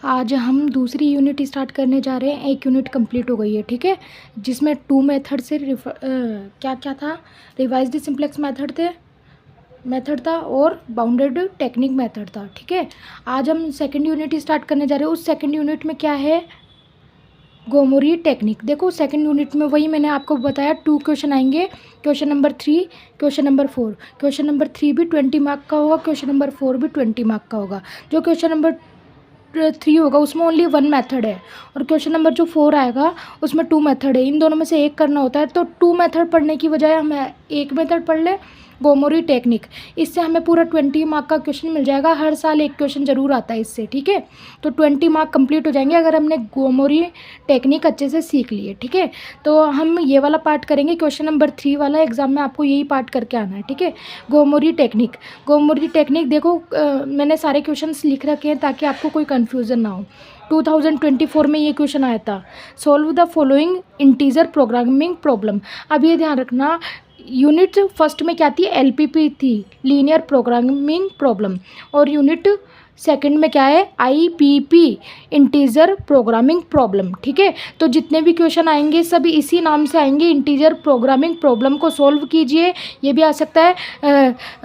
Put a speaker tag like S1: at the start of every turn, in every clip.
S1: आज हम दूसरी यूनिट स्टार्ट करने जा रहे हैं। एक यूनिट कंप्लीट हो गई है, ठीक है, जिसमें टू मेथड से क्या क्या था, रिवाइज्ड सिंप्लेक्स मेथड था और बाउंडेड टेक्निक मेथड था, ठीक है। आज हम सेकंड यूनिट स्टार्ट करने जा रहे हैं। उस सेकंड यूनिट में क्या है, गोमोरी टेक्निक। देखो सेकंड यूनिट में वही मैंने आपको बताया, 2 क्वेश्चन आएंगे, question number 3, question number 4। Question number 3 भी 20 मार्क का होगा, क्वेश्चन नंबर 4 भी 20 मार्क का होगा। जो क्वेश्चन नंबर 3 होगा उसमें ओनली 1 मेथड है, और क्वेश्चन नंबर जो 4 आएगा उसमें 2 मेथड है। इन दोनों में से एक करना होता है, तो 2 मेथड पढ़ने की बजाय हम एक मेथड पढ़ ले, गोमोरी टेक्निक। इससे हमें पूरा 20 मार्क का क्वेश्चन मिल जाएगा। हर साल एक क्वेश्चन ज़रूर आता है इससे, ठीक है। तो 20 मार्क कंप्लीट हो जाएंगे अगर हमने गोमोरी टेक्निक अच्छे से सीख लिए, ठीक है। तो हम ये वाला पार्ट करेंगे, क्वेश्चन नंबर 3 वाला एग्जाम में आपको यही पार्ट करके आना है, ठीक है। गोमोरी टेक्निक देखो मैंने सारे क्वेश्चंस लिख रखे हैं ताकि आपको कोई कन्फ्यूज़न ना हो। 2024 में ये क्वेश्चन आया था, solve the following integer programming problem. अब ये ध्यान रखना, यूनिट फर्स्ट में क्या थी, एलपीपी थी, लीनियर प्रोग्रामिंग प्रॉब्लम, और यूनिट सेकंड में क्या है, आईपीपी, इंटीजर प्रोग्रामिंग प्रॉब्लम, ठीक है। तो जितने भी क्वेश्चन आएंगे सब इसी नाम से आएंगे, इंटीजर प्रोग्रामिंग प्रॉब्लम को सॉल्व कीजिए। ये भी आ सकता है,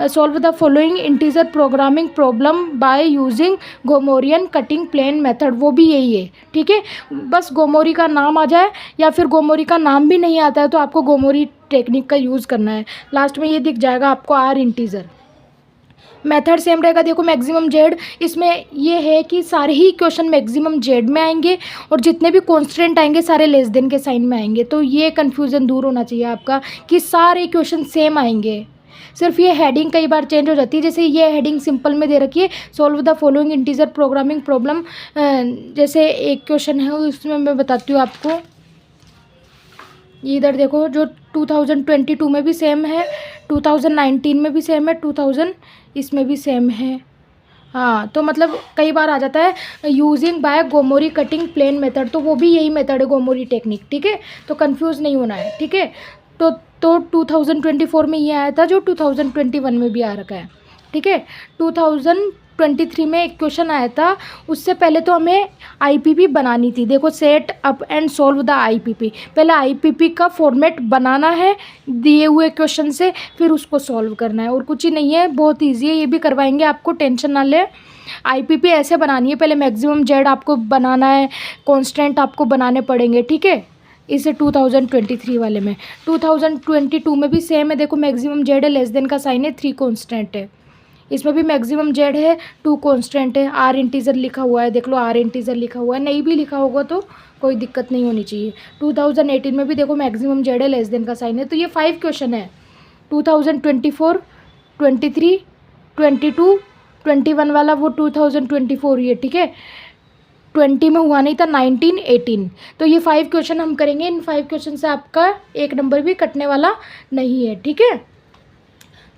S1: solve the following integer programming problem by using Gomorian cutting plane method, वो भी यही है, ठीक है। बस गोमोरी का नाम आ जाए, या फिर गोमोरी का नाम भी नहीं आता है तो आपको गोमोरी टेक्निक का यूज़ करना है। लास्ट में ये दिख जाएगा आपको आर इंटीजर। मेथड सेम रहेगा। देखो मैक्सिमम जेड, इसमें ये है कि सारे ही क्वेश्चन मैक्सिमम जेड में आएंगे, और जितने भी कॉन्स्टेंट आएंगे सारे लेस देन के साइन में आएंगे। तो ये कन्फ्यूज़न दूर होना चाहिए आपका कि सारे क्वेश्चन सेम आएंगे, सिर्फ ये हेडिंग कई बार चेंज हो जाती है। जैसे ये हेडिंग सिंपल में दे रखी है, solve the following integer programming problem. जैसे एक क्वेश्चन है उसमें मैं बताती हूँ आपको, इधर देखो, जो 2022 में भी सेम है, 2019 में भी सेम है, 2000 इसमें भी सेम है। हाँ, तो मतलब कई बार आ जाता है using by Gomory cutting plane method, तो वो भी यही मेथड है, गोमोरी टेक्निक, ठीक है। तो कंफ्यूज नहीं होना है, ठीक है। तो 2024 में ये आया था, जो 2021 में भी आ रखा है, ठीक है। 2023 में एक क्वेश्चन आया था, उससे पहले तो हमें आईपीपी बनानी थी। देखो, set up and solve the IPP, पहले आईपीपी का फॉर्मेट बनाना है दिए हुए क्वेश्चन से, फिर उसको सॉल्व करना है, और कुछ ही नहीं है, बहुत ईजी है। ये भी करवाएंगे आपको, टेंशन ना ले। आईपीपी ऐसे बनानी है, पहले मैक्सिमम जेड आपको बनाना है, कॉन्स्टेंट आपको बनाने पड़ेंगे, ठीक है। इसे 2023 वाले में, 2022 में भी सेम है। देखो मैक्सिमम जेड है, लेस देन का साइन है, 3 कॉन्स्टेंट है। इसमें भी मैक्सिमम जेड है, 2 कॉन्स्टेंट है, आर इंटीजर लिखा हुआ है, देख लो आर इंटीजर लिखा हुआ है, नहीं भी लिखा होगा तो कोई दिक्कत नहीं होनी चाहिए। 2018 में भी देखो मैक्सिमम जेड है, लेस देन का साइन है। तो ये 5 क्वेश्चन है, 2024, 23, 22, 21 वाला वो 2024 ये, ठीक है। 20 में हुआ नहीं था, 19, 18। तो ये 5 क्वेश्चन हम करेंगे। इन 5 क्वेश्चन से आपका एक नंबर भी कटने वाला नहीं है, ठीक है।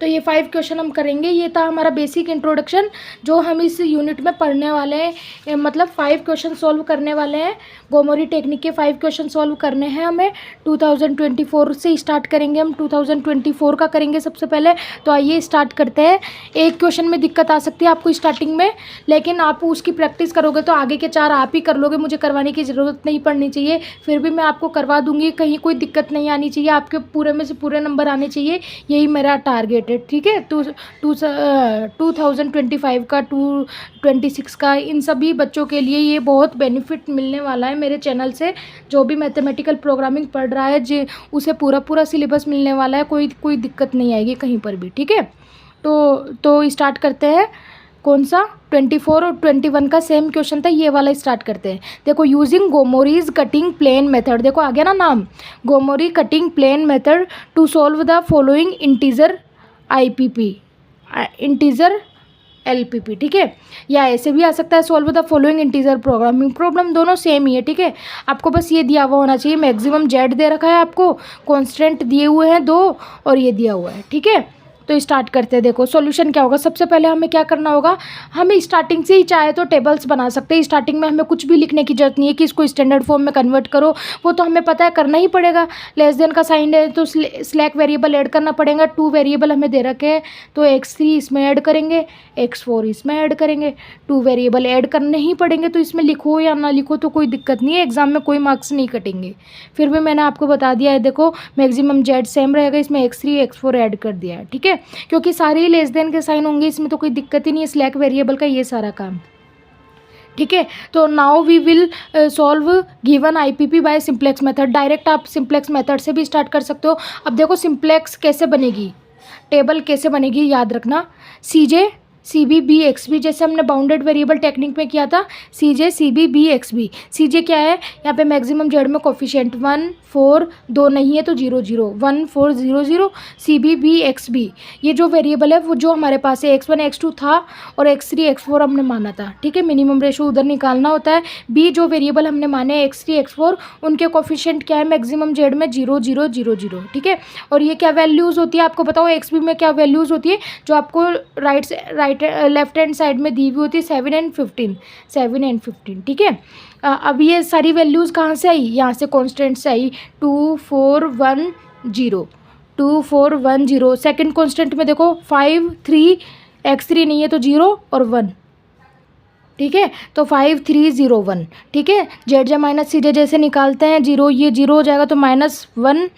S1: तो ये 5 क्वेश्चन हम करेंगे। ये था हमारा बेसिक इंट्रोडक्शन जो हम इस यूनिट में पढ़ने वाले हैं, मतलब 5 क्वेश्चन सॉल्व करने वाले हैं। गोमोरी टेक्निक के 5 क्वेश्चन सॉल्व करने हैं हमें। 2024 से स्टार्ट करेंगे हम, 2024 का करेंगे सबसे पहले। तो आइए स्टार्ट करते हैं। एक क्वेश्चन में दिक्कत आ सकती है आपको स्टार्टिंग में, लेकिन आप उसकी प्रैक्टिस करोगे तो आगे के 4 आप ही कर लोगे, मुझे करवाने की ज़रूरत नहीं पड़नी चाहिए। फिर भी मैं आपको करवा दूंगी, कहीं कोई दिक्कत नहीं आनी चाहिए, आपके पूरे में से पूरे नंबर आने चाहिए, यही मेरा टारगेट, ठीक है। 2025 का, 2026 का, इन सभी बच्चों के लिए ये बहुत बेनिफिट मिलने वाला है मेरे चैनल से। जो भी मैथमेटिकल प्रोग्रामिंग पढ़ रहा है उसे पूरा सिलेबस मिलने वाला है, कोई दिक्कत नहीं आएगी कहीं पर भी, ठीक है। तो स्टार्ट करते हैं। कौन सा, 24 और 21 का सेम क्वेश्चन था, ये वाला स्टार्ट करते हैं। देखो, using Gomory's cutting plane method, देखो आ गया ना नाम, Gomory cutting plane method to solve the following integer IPP, integer LPP, ठीक है। या ऐसे भी आ सकता है, solve the following integer programming problem, दोनों सेम ही है, ठीक है। आपको बस ये दिया हुआ होना चाहिए, मैक्सिमम जेड दे रखा है आपको, कॉन्स्टेंट दिए हुए हैं 2, और ये दिया हुआ है, ठीक है। तो स्टार्ट करते हैं। देखो सॉल्यूशन क्या होगा, सबसे पहले हमें क्या करना होगा, हम स्टार्टिंग से ही चाहे तो टेबल्स बना सकते हैं। स्टार्टिंग में हमें कुछ भी लिखने की जरूरत नहीं है कि इसको स्टैंडर्ड फॉर्म में कन्वर्ट करो, वो तो हमें पता है करना ही पड़ेगा। लेस देन का साइन है तो स्लैक वेरिएबल ऐड करना पड़ेगा। 2 वेरिएबल हमें दे रखे हैं तो x3 इसमें ऐड करेंगे, x4 इसमें ऐड करेंगे। 2 वेरिएबल ऐड करने ही पड़ेंगे, तो इसमें लिखो या ना लिखो तो कोई दिक्कत नहीं है, एग्जाम में कोई मार्क्स नहीं कटेंगे। फिर भी मैंने आपको बता दिया है, देखो मैक्सिमम z सेम रहेगा, इसमें x3 x4 ऐड कर दिया है, ठीक है, क्योंकि सारे ही लेस देन के साइन होंगे, इसमें तो कोई दिक्कत ही नहीं है। स्लैक वेरिएबल का ये सारा काम, ठीक है। तो now we will solve given IPP by simplex method. Direct आप सिंप्लेक्स मेथड से भी स्टार्ट कर सकते हो। अब देखो सिंप्लेक्स कैसे बनेगी, टेबल कैसे बनेगी, याद रखना, CJ CB BXB, जैसे हमने बाउंडेड वेरिएबल टेक्निक में किया था, CJ CB BXB। CJ क्या है, यहाँ पे मैक्सिमम जेड में कोफिशिएंट 1 4 2 नहीं है तो 0 0 1 4 0 0। CB BXB ये जो वेरिएबल है वो जो हमारे पास है x1 x2 था और x3 x4 हमने माना था, ठीक है। मिनिमम रेशो उधर निकालना होता है। B जो वेरिएबल हमने माने x3 x4 उनके कोफिशिएंट क्या है मैक्सिमम जेड में 0 0 0 0, ठीक है। और ये क्या वैल्यूज़ होती है आपको बताओ, XB में क्या वैल्यूज़ होती है जो आपको राइट लेफ्ट हैंड साइड में दी हुई होती है, 7 and 15, ठीक है। अब ये सारी वैल्यूज़ कहाँ से आई, यहाँ से कांस्टेंट से आई, 2 4 1 0 2 4 1 0। सेकेंड कांस्टेंट में देखो 5 3 x3 नहीं है तो 0 और 1, ठीक है, तो 5 3 0 1, ठीक है। जेड जे माइनस सी जे जैसे निकालते हैं 0, ये 0 हो जाएगा तो -1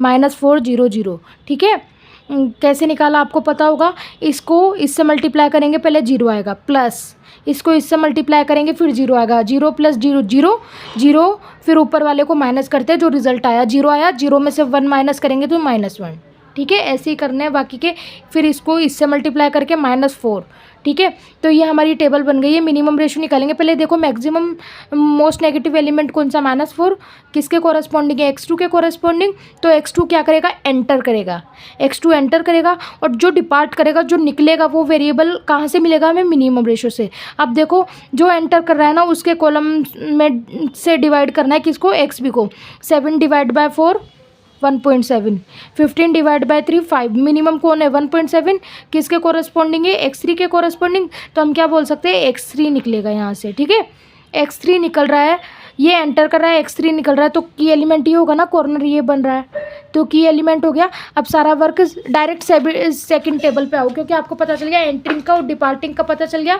S1: -4 0 0, ठीक है। कैसे निकाला आपको पता होगा, इसको इससे मल्टीप्लाई करेंगे पहले 0 आएगा, प्लस इसको इससे मल्टीप्लाई करेंगे फिर 0 आएगा, 0 + 0 0 0, फिर ऊपर वाले को माइनस करते हैं, जो रिजल्ट आया 0 आया, 0 में से 1 माइनस करेंगे तो -1, ठीक है। ऐसे ही करने हैं बाकी के, फिर इसको इससे मल्टीप्लाई करके -4, ठीक है। तो ये हमारी टेबल बन गई है। मिनिमम रेशो निकालेंगे, पहले देखो मैक्सिमम मोस्ट नेगेटिव एलिमेंट कौन सा, -4, किसके कॉरस्पॉन्डिंग है, x2 के कॉरस्पॉन्डिंग। तो x2 क्या करेगा, एंटर करेगा, x2 एंटर करेगा, और जो डिपार्ट करेगा, जो निकलेगा, वो वेरिएबल कहाँ से मिलेगा हमें, मिनिमम रेशो से। अब देखो जो एंटर कर रहा है ना उसके कॉलम में से डिवाइड करना है किसको, XB को। 7 / 4 1.7, 15 / 3 5, मिनिमम कौन है 1.7, किसके कॉरस्पॉन्डिंग है, x3 के कॉरस्पॉन्डिंग। तो हम क्या बोल सकते हैं, x3 निकलेगा यहाँ से, ठीक है। x3 निकल रहा है, ये एंटर कर रहा है, x3 निकल रहा है, तो की एलिमेंट ये होगा ना, कॉर्नर ये बन रहा है, तो की एलिमेंट हो गया। अब सारा वर्क डायरेक्ट सेकंड टेबल पे आओ, क्योंकि आपको पता चल गया एंटरिंग का और डिपार्टिंग का पता चल गया।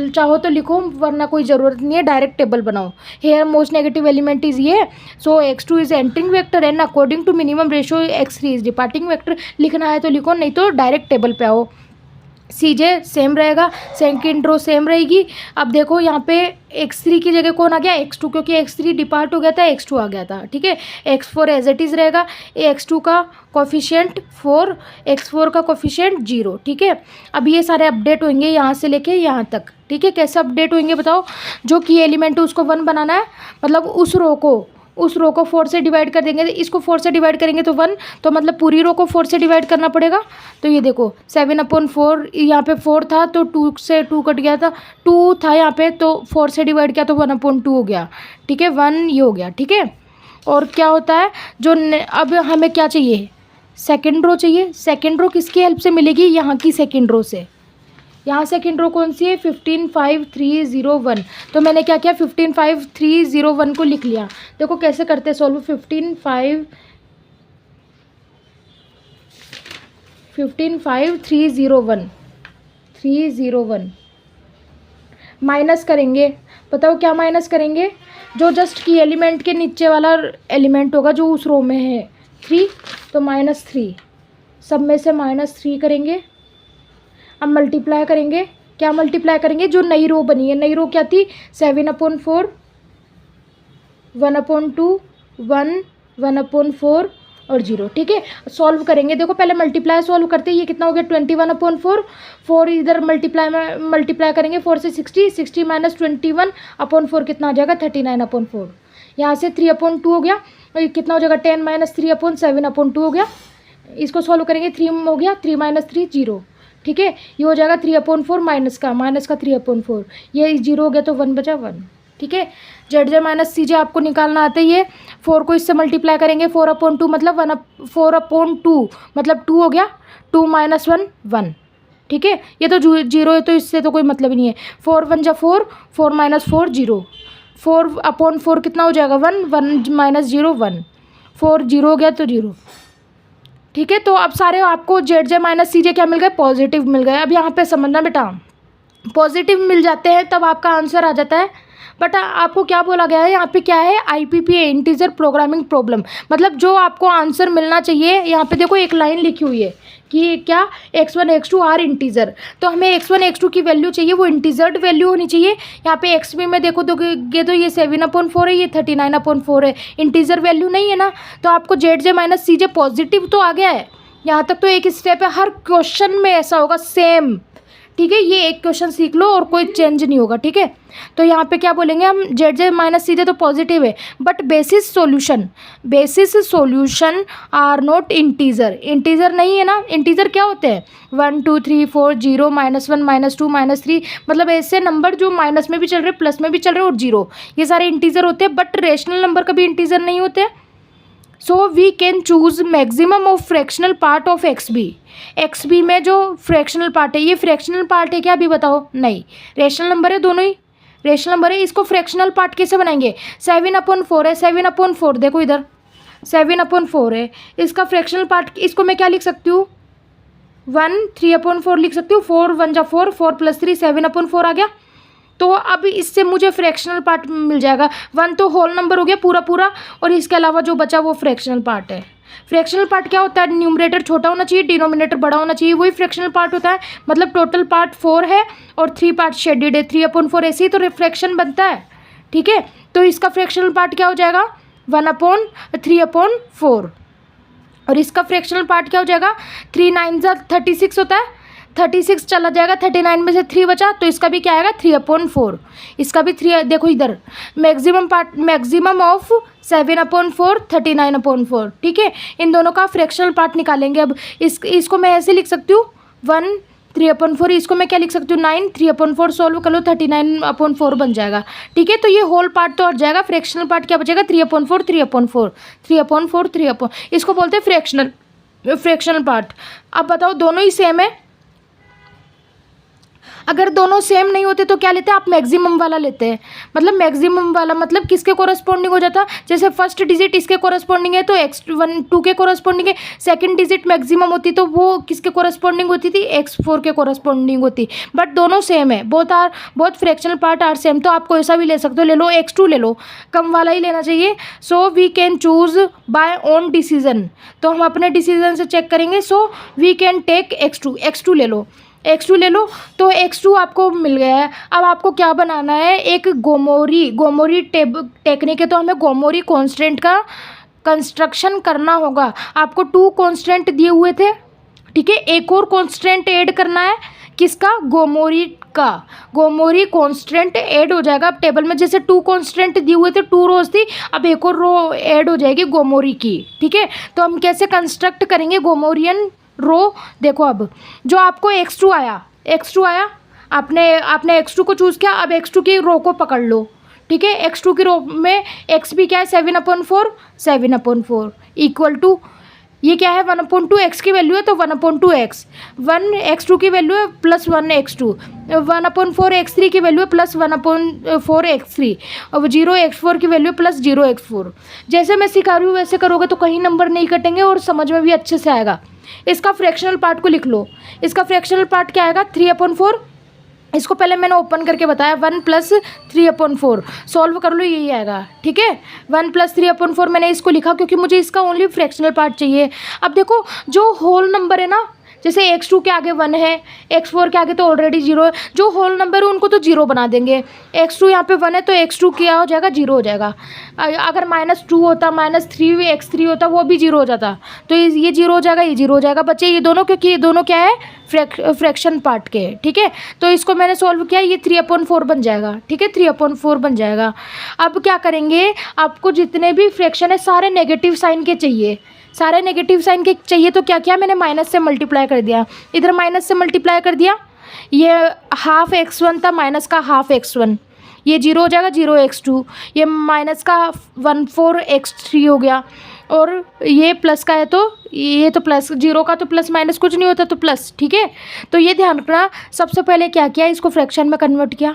S1: चाहो तो लिखो, वरना कोई ज़रूरत नहीं है, डायरेक्ट टेबल बनाओ। Here most negative element is ये, so x2 is entering vector and according to minimum ratio x3 is departing vector. लिखना है तो लिखो, नहीं तो डायरेक्ट टेबल पे आओ। CJ सेम रहेगा, सेकंड रो सेम रहेगी। अब देखो यहाँ पे x3 की जगह कौन आ गया, x2, क्योंकि x3 डिपार्ट हो गया था, x2 आ गया था, ठीक है। x4 एज इट इज़ रहेगा, x2 का कोफिशिएंट 4, x4 का कोफिशिएंट 0, ठीक है। अब ये सारे अपडेट होंगे यहाँ से लेके यहाँ तक, ठीक है। कैसे अपडेट होंगे बताओ, जो की एलिमेंट है उसको 1 बनाना है, मतलब उस रो को 4 से डिवाइड कर देंगे, इसको 4 से डिवाइड करेंगे तो 1, तो मतलब पूरी रो को 4 से डिवाइड करना पड़ेगा। तो ये देखो 7/4, यहाँ पे 4 था तो 2 से 2 कट गया था, 2 था यहाँ पे तो 4 से डिवाइड किया तो 1/2 हो गया, ठीक है, 1 ये हो गया, ठीक है। और क्या होता है जो अब हमें क्या चाहिए, सेकेंड रो चाहिए। सेकेंड रो किसकी हेल्प से मिलेगी, यहाँ की सेकेंड रो से। यहाँ सेकेंड रो कौन सी है, 15 5 3 0 1। तो मैंने क्या किया, 15 5 3 0 1 को लिख लिया। देखो कैसे करते हैं सॉल्व, 15 5 3 0 1 माइनस करेंगे। बताओ क्या माइनस करेंगे, जो जस्ट की एलिमेंट के नीचे वाला एलिमेंट होगा जो उस रो में है 3, तो -3, सब में से -3 करेंगे। अब मल्टीप्लाई करेंगे, क्या मल्टीप्लाई करेंगे, जो नई रो बनी है, नई रो क्या थी, 7/4 1/2 1 1/4 और 0, ठीक है। सॉल्व करेंगे, देखो पहले मल्टीप्लाई सॉल्व करते हैं, ये कितना हो गया 21/4, 4 इधर मल्टीप्लाई करेंगे 4 से 60 60 - 21/4 कितना आ जाएगा 39/4। यहाँ से 3/2 हो गया, कितना हो जाएगा 10 - 3/7/2 हो गया। इसको सॉल्व करेंगे, 3 हो गया, 3 - 3 0, ठीक है। ये हो जाएगा 3/4 माइनस का 3/4, ये 0 हो गया तो 1 बचा 1, ठीक है। जेड जे माइनस सी जे आपको निकालना आता ही है। 4 को इससे मल्टीप्लाई करेंगे 4/2 मतलब 4/2 मतलब 2 हो गया, 2 - 1 1, ठीक है। ये तो 0 है तो इससे तो कोई मतलब ही नहीं है। 4 1 जा 4, 4 - 4 0, 4/4 कितना हो जाएगा 1, 1 - 0 1, 4 0 हो गया तो 0, ठीक है। तो अब सारे आपको जेड जे माइनस सी जे क्या मिल गए, पॉजिटिव मिल गए। अब यहाँ पे समझना बेटा, पॉजिटिव मिल जाते हैं तब आपका आंसर आ जाता है। बट आपको क्या बोला गया है यहाँ पे, क्या है, IPPA इंटीजर प्रोग्रामिंग प्रॉब्लम, मतलब जो आपको आंसर मिलना चाहिए। यहाँ पे देखो एक लाइन लिखी हुई है कि क्या x1 x2 आर इंटीजर, तो हमें x1 x2 की वैल्यू चाहिए, वो इंटीजर्ड वैल्यू होनी चाहिए। यहाँ पे xb में देखो तो ये 7/4 है, ये 39/4 है, इंटीजर वैल्यू नहीं है ना। तो आपको जेड जे माइनस सी जे पॉजिटिव तो आ गया है। यहाँ तक तो एक स्टेप है, हर क्वेश्चन में ऐसा होगा सेम, ठीक है। ये एक क्वेश्चन सीख लो और कोई चेंज नहीं होगा, ठीक है। तो यहाँ पे क्या बोलेंगे हम, जेड जे माइनस सी जे तो पॉजिटिव है, but basis solution are not integer, integer नहीं है ना। इंटीजर क्या होते हैं, 1 2 3 4 0 -1 -2 -3, मतलब ऐसे नंबर जो माइनस में भी चल रहे, प्लस में भी चल रहे और 0, ये सारे इंटीजर होते हैं। बट रेशनल नंबर कभी इंटीजर नहीं होते। So we can choose maximum of fractional part of X B में जो फ्रैक्शनल पार्ट है, ये फ्रैक्शनल पार्ट है क्या, अभी बताओ, नहीं, रेशनल नंबर है, दोनों ही रेशनल नंबर है। इसको फ्रैक्शनल पार्ट कैसे बनाएंगे, 7/4 है, 7/4 देखो इधर 7/4 है, इसका फ्रैक्शनल पार्ट, इसको मैं क्या लिख सकती हूँ, 1 3/4 लिख सकती हूँ। 4 1 जा 4, 4 + 3 7/4 आ गया। तो अब इससे मुझे फ्रैक्शनल पार्ट मिल जाएगा। 1 तो होल नंबर हो गया पूरा पूरा, और इसके अलावा जो बचा वो फ्रैक्शनल पार्ट है। फ्रैक्शनल पार्ट क्या होता है, न्यूमरेटर छोटा होना चाहिए, डिनोमिनेटर बड़ा होना चाहिए, वही फ्रैक्शनल पार्ट होता है। मतलब टोटल पार्ट 4 है और 3 पार्ट शेडेड है, 3/4 ऐसे ही तो फ्रैक्शन बनता है, ठीक है। तो इसका फ्रैक्शनल पार्ट क्या हो जाएगा, 1/3/4, और इसका फ्रैक्शनल पार्ट क्या हो जाएगा, 3 9 जा 36 होता है, 36 चला जाएगा, 39 में से 3 बचा, तो इसका भी क्या आएगा 3/4, इसका भी 3। देखो इधर मैक्सिमम ऑफ 7/4 39/4, ठीक है। इन दोनों का फ्रैक्शनल पार्ट निकालेंगे। अब इसको मैं ऐसे लिख सकती हूँ 1 3/4, इसको मैं क्या लिख सकती हूँ 9 3/4, सॉल्व कर लो 39/4 बन जाएगा, ठीक है। तो ये होल पार्ट तो हट जाएगा, फ्रैक्शनल पार्ट क्या बचेगा 3/4 3/4 3/4 3/4, इसको बोलते हैं फ्रैक्शनल पार्ट। अब बताओ दोनों ही सेम है, अगर दोनों सेम नहीं होते तो क्या लेते हैं आप, मैक्सिमम वाला लेते हैं। मतलब मैक्सिमम वाला मतलब किसके कोरस्पॉन्डिंग हो जाता, जैसे फर्स्ट डिजिट इसके कोरस्पॉन्डिंग है तो x1 2 के कोरस्पॉन्डिंग है, सेकंड डिजिट मैक्सिमम होती तो वो किसके कोरस्पॉन्डिंग होती थी, x4 के कोरस्पॉन्डिंग होती। बट दोनों सेम है, both fractional part are same. तो आपको ऐसा भी ले सकते हो, ले लो x2 ले लो, कम वाला ही लेना चाहिए। So we can choose by own decision, तो हम अपने डिसीजन से चेक करेंगे। सो वी कैन टेक x2 ले लो, x2 ले लो। तो x2 आपको मिल गया है। अब आपको क्या बनाना है, एक गोमोरी टेक्निक है, तो हमें गोमोरी कांस्टेंट का कंस्ट्रक्शन करना होगा। आपको 2 कांस्टेंट दिए हुए थे, ठीक है। एक और कांस्टेंट ऐड करना है, किसका, गोमोरी का। गोमोरी कांस्टेंट ऐड हो जाएगा। अब टेबल में जैसे 2 कांस्टेंट दिए हुए थे, 2 रोज थी, अब एक और रो ऐड हो जाएगी गोमोरी की, ठीक है। तो हम कैसे कंस्ट्रक्ट करेंगे गोमोरियन रो, देखो अब जो आपको x2 आया, आपने x2 को चूज़ किया। अब x2 की रो को पकड़ लो, ठीक है। x2 की रो में x भी क्या है 7/4 इक्वल टू, ये क्या है 1/2, x की वैल्यू है तो 1/2x, 1 x2 की वैल्यू है +1 x2, 1/4 x3 की वैल्यू है +1/4 x3, और 0 x4 की वैल्यू +0 x4। जैसे मैं सिखा रही हूँ वैसे करोगे तो कहीं नंबर नहीं कटेंगे और समझ में भी अच्छे से आएगा। इसका फ्रैक्शनल पार्ट को लिख लो, इसका फ्रैक्शनल पार्ट क्या आएगा 3/4, इसको पहले मैंने ओपन करके बताया 1 + 3/4, सॉल्व कर लो यही आएगा, ठीक है। 1 + 3/4 मैंने इसको लिखा क्योंकि मुझे इसका ओनली फ्रैक्शनल पार्ट चाहिए। अब देखो जो होल नंबर है ना, जैसे x2 के आगे 1 है, x4 के आगे तो ऑलरेडी 0 है, जो होल नंबर है उनको तो 0 बना देंगे। x2 यहाँ पे 1 है तो x2 क्या हो जाएगा 0 हो जाएगा। अगर -2 होता, -3 x3 होता वो भी 0 हो जाता, तो ये 0 हो जाएगा, ये 0 हो जाएगा। बच्चे ये दोनों, क्योंकि ये दोनों क्या है फ्रैक्शन पार्ट के, ठीक है। तो इसको मैंने सॉल्व किया, ये 3/4 बन जाएगा, ठीक है, 3/4 बन जाएगा। अब क्या करेंगे, आपको जितने भी फ्रैक्शन है सारे नेगेटिव साइन के चाहिए, सारे नेगेटिव साइन के चाहिए। तो क्या किया मैंने, माइनस से मल्टीप्लाई कर दिया, इधर माइनस से मल्टीप्लाई कर दिया। ये ½ x1 था, माइनस का ½ x1, ये 0 हो जाएगा, 0x2, ये माइनस का 14x3 हो गया, और ये प्लस का है तो ये तो प्लस, 0 का तो प्लस माइनस कुछ नहीं होता तो प्लस, ठीक है। तो ये ध्यान रखना, सबसे पहले क्या किया, इसको फ्रैक्शन में कन्वर्ट किया,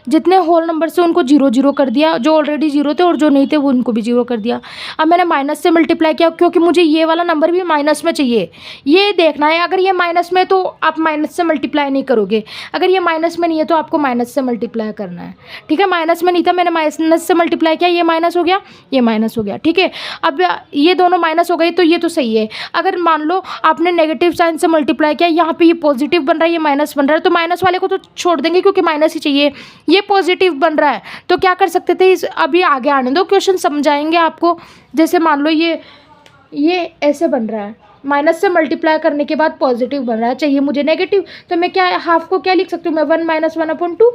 S1: जितने होल नंबर से उनको 0 0 कर दिया, जो ऑलरेडी 0 थे और जो नहीं थे वो उनको भी 0 कर दिया। अब मैंने माइनस से मल्टीप्लाई किया क्योंकि मुझे ये वाला नंबर भी माइनस में चाहिए। ये देखना है, अगर ये माइनस में तो आप माइनस से मल्टीप्लाई नहीं करोगे, अगर ये माइनस में नहीं है तो आपको माइनस से मल्टीप्लाई करना है, ठीक है। माइनस में नहीं था, मैंने माइनस से मल्टीप्लाई किया, ये माइनस हो गया, ये माइनस हो गया, ठीक है। अब ये दोनों माइनस हो गए तो ये तो सही है। अगर मान लो आपने नेगेटिव साइन से मल्टीप्लाई किया, यहाँ पे ये पॉजिटिव बन रहा है, ये माइनस बन रहा है, तो माइनस वाले को तो छोड़ देंगे क्योंकि माइनस ही चाहिए। ये पॉजिटिव बन रहा है तो क्या कर सकते थे, इस अभी आगे आने दो, क्वेश्चन समझाएंगे आपको। जैसे मान लो ये ऐसे बन रहा है, माइनस से मल्टीप्लाई करने के बाद पॉजिटिव बन रहा है, चाहिए मुझे नेगेटिव, तो मैं क्या हाफ को क्या लिख सकती हूँ मैं, 1 - 1/2।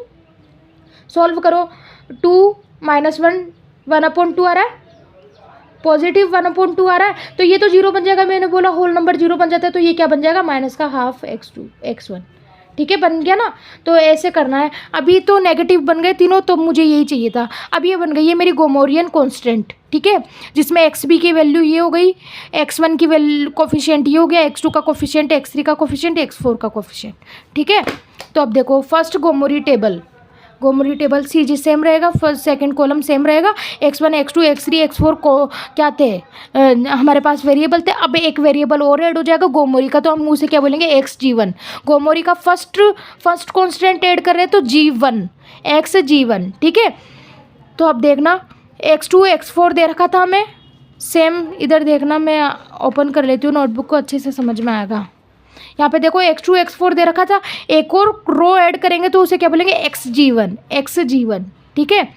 S1: सॉल्व करो, 2 - 1 1/2 आ रहा है, पॉजिटिव 1/2 आ रहा है, तो ये तो 0 बन जाएगा। मैंने बोला होल नंबर 0 बन जाता है, तो ये क्या बन जाएगा, माइनस का हाफ x2 x1, ठीक है, बन गया ना। तो ऐसे करना है। अभी तो नेगेटिव बन गए तीनों, तो मुझे यही चाहिए था। अब ये बन गई है मेरी गोमोरियन कांस्टेंट, ठीक है, जिसमें x_b की वैल्यू ये हो गई, x1 की वैल्यू कोफिशिएंट ये हो गया, x2 का कोफिशिएंट, x3 का कोफिशिएंट, x4 का कोफिशिएंट, ठीक है। तो अब देखो फर्स्ट गोमोरी टेबल सी जी सेम रहेगा, फर्स्ट सेकंड कॉलम सेम रहेगा, x1 x2 x3 x4 को क्या थे हमारे पास वेरिएबल थे। अब एक वेरिएबल और ऐड हो जाएगा गोमोरी का, तो हम उसे क्या बोलेंगे, xg1। गोमोरी का फर्स्ट कांस्टेंट ऐड कर रहे हैं तो g1, xg1, ठीक है। तो अब देखना x2 x4 दे रखा था हमें, सेम इधर देखना, मैं ओपन कर लेती हूँ नोटबुक को, अच्छे से समझ में आएगा। यहाँ पे देखो x2 x4 दे रखा था, एक और रो ऐड करेंगे तो उसे क्या बोलेंगे, xg1, ठीक है।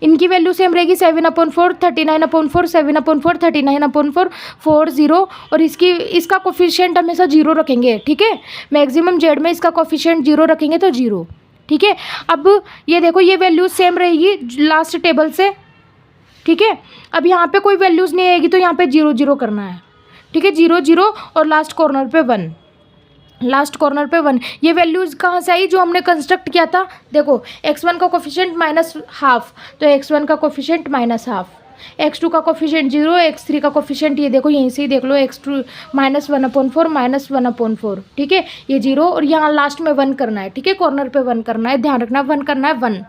S1: इनकी वैल्यू सेम रहेगी, 7/4 39/4 7/4 39/4 4 0, और इसका कोफिशिएंट हमेशा 0 रखेंगे, ठीक है। मैक्सिमम जेड में इसका कोफिशिएंट 0 रखेंगे तो 0, ठीक है। अब ये देखो ये वैल्यू सेम रहेगी लास्ट टेबल से, ठीक है। अब यहाँ पे कोई वैल्यूज़ नहीं आएगी तो यहाँ पे 0 0 करना है, ठीक है, 0 0 और लास्ट कॉर्नर पे 1, लास्ट कॉर्नर पे 1। ये वैल्यूज़ कहाँ से आई, जो हमने कंस्ट्रक्ट किया था। देखो x1 का कोफिशिएंट -1/2, तो x1 का कोफिशिएंट -1/2, x2 का कोफिशिएंट 0, x3 का कोफिशिएंट ये देखो यहीं से ही देख लो, x2 -1/4 -1/4, ठीक है, ये 0, और यहाँ लास्ट में 1 करना है, ठीक है, कॉर्नर पे 1 करना है, ध्यान रखना 1 करना है, 1,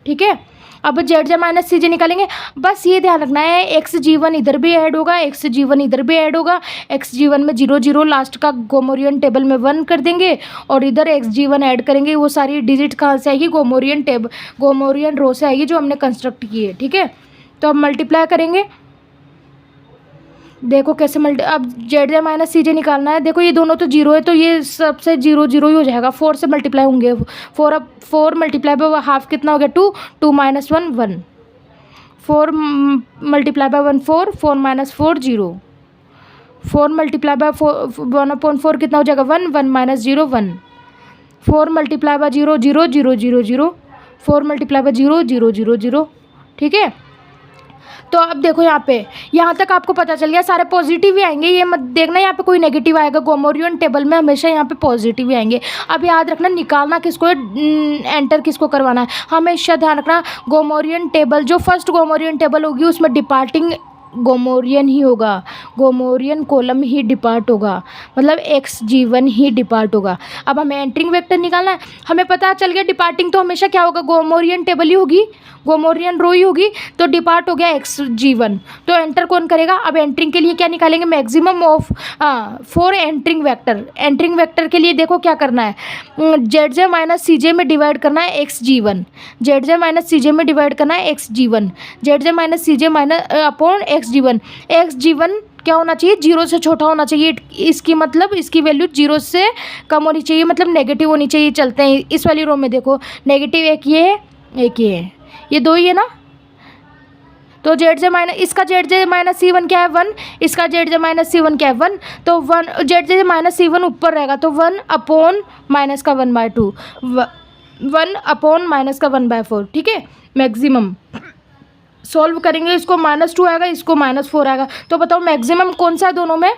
S1: ठीक है। अब जेड माइनस सी जे निकालेंगे, बस ये ध्यान रखना है xg1 इधर भी ऐड होगा, xg1 इधर भी ऐड होगा, xg1 में 0 0 लास्ट का गोमोरियन टेबल में 1 कर देंगे, और इधर xg1 ऐड करेंगे। वो सारी डिजिट कहाँ से आएगी, गोमोरियन रो से आएगी जो हमने कंस्ट्रक्ट की है, ठीक है। तो अब मल्टीप्लाई करेंगे, देखो कैसे अब जेड माइनस सी जे निकालना है। देखो ये दोनों तो 0 है, तो ये सबसे 0 0 ही हो जाएगा, 4 से मल्टीप्लाई होंगे, 4 मल्टीप्लाई बाय हाफ कितना हो गया, 2 2 - 1 1, 4 मल्टीप्लाई बाय 1 4 4 - 4 0, 4 मल्टीप्लाई बाय 1/4 कितना हो जाएगा, 1 1 - 0 1, 4 मल्टीप्लाई बाय 0 0 0 0 0, 4 मल्टीप्लाई बाय 0 0 0 0, ठीक है। तो अब देखो यहाँ तक आपको पता चल गया, सारे पॉजिटिव ही आएंगे, ये मत देखना यहाँ पे कोई नेगेटिव आएगा। गोमोरियन टेबल में हमेशा यहाँ पे पॉजिटिव ही आएंगे। अब याद रखना, निकालना किसको है, एंटर किसको करवाना है, हमेशा ध्यान रखना। गोमोरियन टेबल, जो फर्स्ट गोमोरियन टेबल होगी उसमें डिपार्टिंग गोमोरियन ही होगा, गोमोरियन कॉलम ही डिपार्ट होगा, मतलब xg1 ही डिपार्ट होगा। अब हमें एंट्रिंग वेक्टर निकालना है, हमें पता चल गया डिपार्टिंग तो हमेशा क्या होगा, गोमोरियन टेबल ही होगी, गोमोरियन रो ही होगी, तो डिपार्ट हो गया xg1। तो एंटर कौन करेगा, अब एंट्रिंग के लिए क्या निकालेंगे, maximum of 4 entering vector. Entering vector के लिए देखो क्या करना है, जेड माइनस सी जे में डिवाइड करना है xg1, जेड माइनस सी जे में डिवाइड करना है xg1, जेड माइनस सी जे माइनस अपॉन xg1। xg1 क्या होना चाहिए, 0 से छोटा होना चाहिए, इसकी मतलब इसकी वैल्यू 0 से कम होनी चाहिए, मतलब नेगेटिव होनी चाहिए। चलते हैं इस वाली रो में, देखो नेगेटिव एक ये है, एक ये है, ये 2 ही है ना। तो जेड जे माइनस, इसका जेड जे माइनस सी वन क्या है 1, इसका जेड जे माइनस सी वन क्या है 1, तो 1 जेड जे माइनस सी वन ऊपर रहेगा, तो 1 अपॉन माइनस का 1/2, 1 अपॉन माइनस का 1/4, ठीक है। मैक्सिमम सॉल्व करेंगे, इसको -2 आएगा, इसको -4 आएगा। तो बताओ मैक्सिमम कौन सा है दोनों में,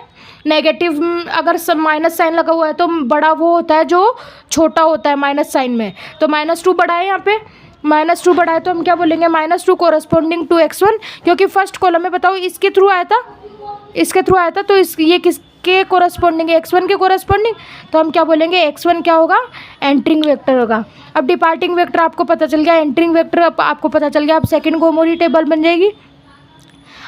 S1: नेगेटिव। अगर माइनस साइन लगा हुआ है तो बड़ा वो होता है जो छोटा होता है माइनस साइन में, तो -2 बड़ा है यहाँ पे, -2 बढ़ा है तो हम क्या बोलेंगे, -2 कोरस्पॉन्डिंग टू x1, क्योंकि फर्स्ट कॉलम में बताओ इसके थ्रू आया था, इसके थ्रू आया था, तो इस ये किसके कोरस्पॉन्डिंग है, x1 के कोरस्पॉन्डिंग, तो हम क्या बोलेंगे, x1 क्या होगा, एंटरिंग वेक्टर होगा। अब डिपार्टिंग वेक्टर आपको पता चल गया, एंटरिंग वेक्टर आपको पता चल गया, अब सेकंड गोमोरी टेबल बन जाएगी।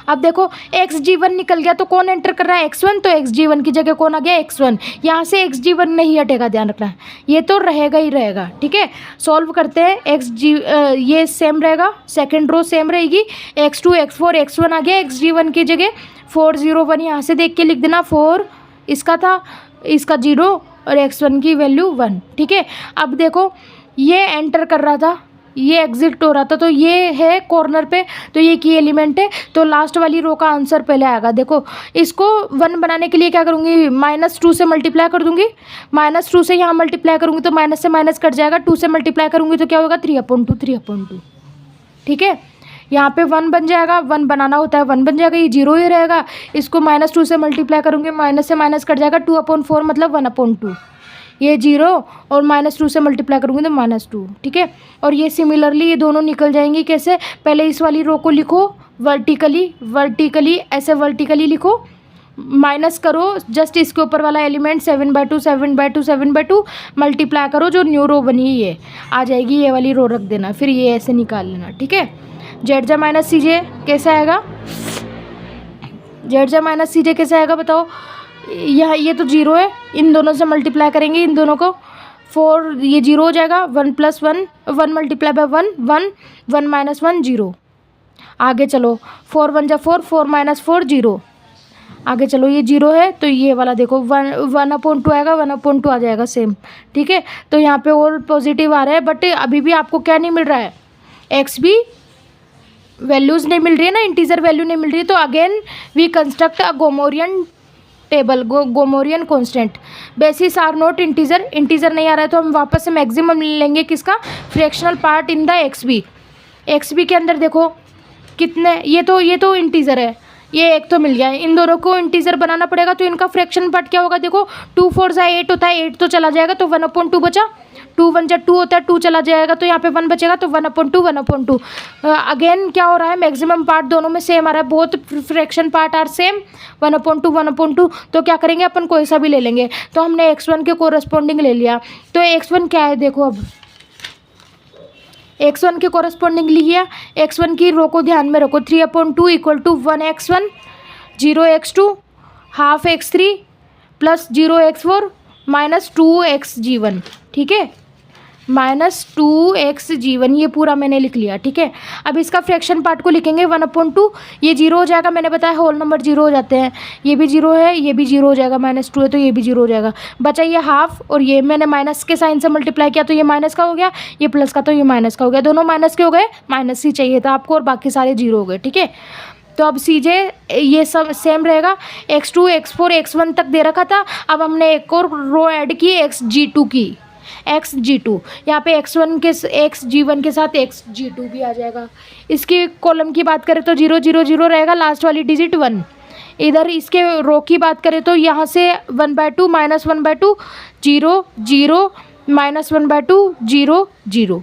S1: अब देखो xg1 निकल गया तो कौन एंटर कर रहा है, x1, तो xg1 की जगह कौन आ गया, x1। यहाँ से xg1 नहीं हटेगा, ध्यान रखना है, ये तो रहेगा ही रहेगा, ठीक है। सॉल्व करते हैं, ये सेम रहेगा, सेकंड रो सेम रहेगी, x2 x4 x1 आ गया, xg1 की जगह 4 0 1, यहाँ से देख के लिख देना, 4 इसका था, इसका 0 और x1 की वैल्यू 1, ठीक है। अब देखो ये एंटर कर रहा था, ये एग्जिट हो रहा था, तो ये है कॉर्नर पे, तो ये की एलिमेंट है, तो लास्ट वाली रो का आंसर पहले आएगा। देखो इसको 1 बनाने के लिए क्या करूँगी, -2 से मल्टीप्लाई कर दूंगी, -2 से यहाँ मल्टीप्लाई करूँगी तो माइनस से माइनस कट जाएगा, 2 से मल्टीप्लाई करूँगी तो क्या होगा, 3/2 3/2, ठीक है। यहाँ पे 1 बन जाएगा, 1 बनाना होता है, 1 बन जाएगा, ये 0 ही रहेगा। इसको -2 से मल्टीप्लाई करूँगी, माइनस से माइनस कट जाएगा, 2/4 मतलब 1/2, ये 0 और -2 से मल्टीप्लाई करूँगी तो -2, ठीक है। और ये सिमिलरली ये दोनों निकल जाएंगी, कैसे, पहले इस वाली रो को लिखो वर्टिकली ऐसे वर्टिकली लिखो, माइनस करो जस्ट इसके ऊपर वाला एलिमेंट 7/2 7/2 7/2, मल्टीप्लाई करो, जो न्यू रो बनी है ये आ जाएगी, ये वाली रो रख देना, फिर ये ऐसे निकाल लेना, ठीक है। जेड माइनस सी जे कैसे आएगा, जेड माइनस सी जे कैसे आएगा बताओ, यह ये तो 0 है, इन दोनों से मल्टीप्लाई करेंगे, इन दोनों को 4, ये 0 हो जाएगा, 1 + 1 1 मल्टीप्लाई बाय 1 1 1 - 1 0, आगे चलो 4 1 जा 4 4 - 4 0, आगे चलो ये 0 है तो ये वाला देखो 1/2 आएगा, 1/2 आ जाएगा सेम, ठीक है। तो यहाँ पे और पॉजिटिव आ रहा है, बट अभी भी आपको क्या नहीं मिल रहा है, एक्स भी वैल्यूज़ नहीं मिल रही है ना, इंटीजर वैल्यू नहीं मिल रही है, तो again we construct a Gomorian table, Gomorian constant, basis are not integer, integer नहीं आ रहा है तो हम वापस से मैक्सिमम लेंगे किसका, fractional part in the X B के अंदर देखो कितने, ये तो इंटीजर है, ये एक तो मिल गया है, इन दोनों को इंटीजर बनाना पड़ेगा, तो इनका फ्रैक्शन पार्ट क्या होगा, देखो 2 4 जा 8 होता है, 8 तो चला जाएगा तो 1/2 बचा, 2 1 जा 2 होता है, 2 चला जाएगा तो यहाँ पे 1 बचेगा, तो 1/2 अगेन क्या हो रहा है, मैक्सिमम पार्ट दोनों में सेम आ रहा है, बहुत फ्रैक्शन पार्ट आर सेम, 1/2 तो क्या करेंगे अपन, कोई सा भी ले लेंगे, तो हमने x1 के कोरस्पॉन्डिंग ले लिया, तो x1 क्या है देखो, अब x1 के कोरस्पॉन्डिंग लिया, x1 की रो को ध्यान में रखो, 3/2 = 1x1 0x2 half x3 + 0x4 -2xg1, ठीक है, -2xg1, ये पूरा मैंने लिख लिया, ठीक है। अब इसका फ्रैक्शन पार्ट को लिखेंगे 1/2, ये 0 हो जाएगा, मैंने बताया होल नंबर 0 हो जाते हैं, ये भी 0 है, ये भी 0 हो जाएगा, -2 है तो ये भी 0 हो जाएगा, बचा ये हाफ, और ये मैंने माइनस के साइन से मल्टीप्लाई किया तो ये माइनस का हो गया, ये प्लस का तो ये माइनस का हो गया, दोनों माइनस के हो गए, माइनस ही चाहिए था आपको, और बाकी सारे 0 हो गए, ठीक है। तो अब सीजे ये सब सेम रहेगा, x2 x4 x1 तक दे रखा था, अब हमने एक और रो ऐड की xg2 की, xg2, यहाँ पे x1 के xg1 के साथ xg2 भी आ जाएगा। इसकी कॉलम की बात करें तो 0 0 0 रहेगा, लास्ट वाली डिजिट 1। इधर इसके रो की बात करें तो यहाँ से 1/2 -1/2 0 0 -1/2 0 0,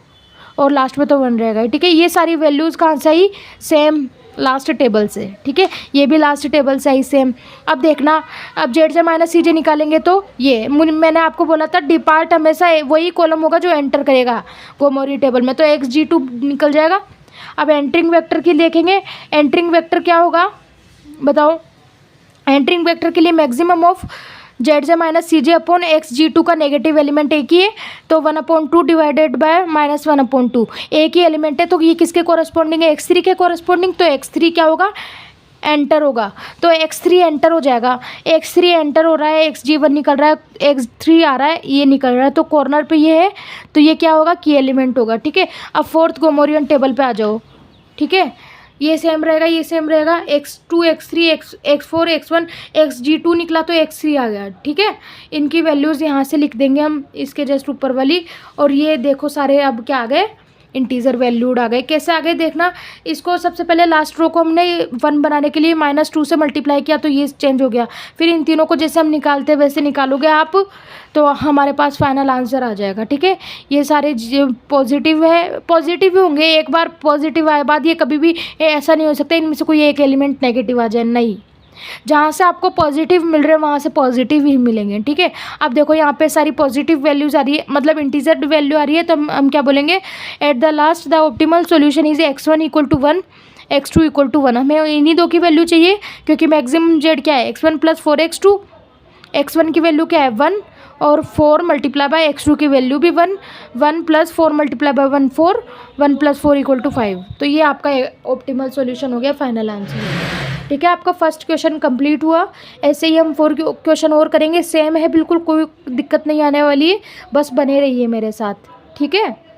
S1: और लास्ट में तो 1 रहेगा, ठीक है। ये सारी वैल्यूज़ कहाँ से आई, सेम लास्ट टेबल से, ठीक है, ये भी लास्ट टेबल से आई सेम। अब देखना, अब जेड से माइनस सी जे निकालेंगे तो ये मैंने आपको बोला था डिपार्ट हमेशा वही कॉलम होगा जो एंटर करेगा गोमोरी टेबल में, तो xg2 निकल जाएगा। अब एंटरिंग वेक्टर की देखेंगे, एंटरिंग वेक्टर क्या होगा बताओ, एंटरिंग वेक्टर के लिए मैक्सिमम ऑफ जेड से माइनस सी जे अपॉन xg2 का नेगेटिव एलिमेंट एक ही है, तो 1/2 डिवाइडेड बाय -1/2, एक ही एलिमेंट है, तो ये किसके कोरस्पॉन्डिंग है, x3 के कोरस्पॉन्डिंग, तो x3 क्या होगा, एंटर होगा, तो x3 एंटर हो जाएगा, x3 एंटर हो रहा है, xg1 निकल रहा है, x3 आ रहा है, ये निकल रहा है, तो कॉर्नर पे ये है, तो ये क्या होगा, की एलिमेंट होगा, ठीक है। अब फोर्थ गोमोरियन टेबल पे आ जाओ, ठीक है, ये सेम रहेगा, ये सेम रहेगा, x2 x3 x4 x1 xg2 निकला तो x3 आ गया, ठीक है। इनकी वैल्यूज़ यहाँ से लिख देंगे हम, इसके जस्ट ऊपर वाली, और ये देखो सारे अब क्या आ गए, इंटीजर वैल्यूड आ गए। कैसे आ गए देखना, इसको सबसे पहले लास्ट रो को हमने 1 बनाने के लिए -2 से मल्टीप्लाई किया तो ये चेंज हो गया। फिर इन तीनों को जैसे हम निकालते हैं वैसे निकालोगे आप तो हमारे पास फाइनल आंसर आ जाएगा। ठीक है, ये सारे पॉजिटिव है, पॉजिटिव ही होंगे। एक बार पॉजिटिव आए बाद ये कभी भी ऐसा नहीं हो सकता इनमें से कोई एक एलिमेंट नेगेटिव आ जाए, नहीं, जहाँ से आपको पॉजिटिव मिल रहे हैं वहाँ से पॉजिटिव ही मिलेंगे। ठीक है, अब देखो यहाँ पे सारी पॉजिटिव वैल्यूज आ रही है, मतलब इंटीजर वैल्यू आ रही है, तो हम क्या बोलेंगे, at the last the optimal solution is x1 = 1 x2 = 1। हमें इन्हीं दो की वैल्यू चाहिए क्योंकि मैक्सिमम जेड क्या है, x1 + 4x2, x1 की वैल्यू क्या है 1 और 4 × x2 की वैल्यू भी 1, 1 + 4 × 1 4, 1 + 4 = 5। तो ये आपका ऑप्टिमल सॉल्यूशन हो गया, फाइनल आंसर। ठीक है, आपका फर्स्ट क्वेश्चन कंप्लीट हुआ। ऐसे ही हम 4 क्वेश्चन और करेंगे, सेम है बिल्कुल, कोई दिक्कत नहीं आने वाली है, बस बने रहिए मेरे साथ। ठीक है।